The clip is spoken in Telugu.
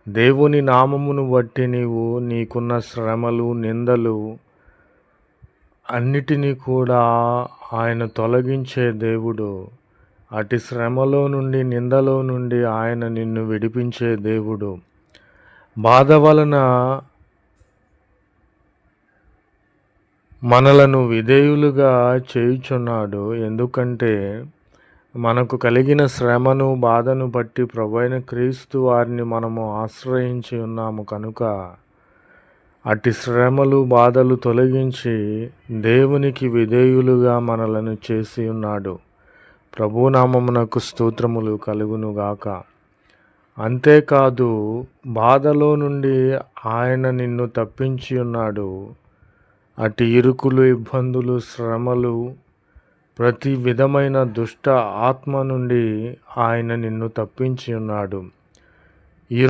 దేవుని నామమును బట్టి నీకున్న శ్రమలు, నిందలు అన్నిటినీ కూడా ఆయన తొలగించే దేవుడు. అటు శ్రమలో నుండి, నిందలో నుండి ఆయన నిన్ను విడిపించే దేవుడు. బాధ వలన మనలను విధేయులుగా చేయుచున్నాడు. ఎందుకంటే మనకు కలిగిన శ్రమను, బాధను బట్టి ప్రభువైన క్రీస్తు వారిని మనము ఆశ్రయించి ఉన్నాము కనుక అట్టి శ్రమలు, బాధలు తొలగించి దేవునికి విధేయులుగా మనలను చేసి ఉన్నాడు. ప్రభునామమునకు స్తోత్రములు కలుగునుగాక. అంతేకాదు, బాధలో నుండి ఆయన నిన్ను తప్పించి ఉన్నాడు. అటు ఇరుకులు, ఇబ్బందులు, శ్రమలు, ప్రతి విధమైన దుష్ట ఆత్మ నుండి ఆయన నిన్ను తప్పించి ఉన్నాడు.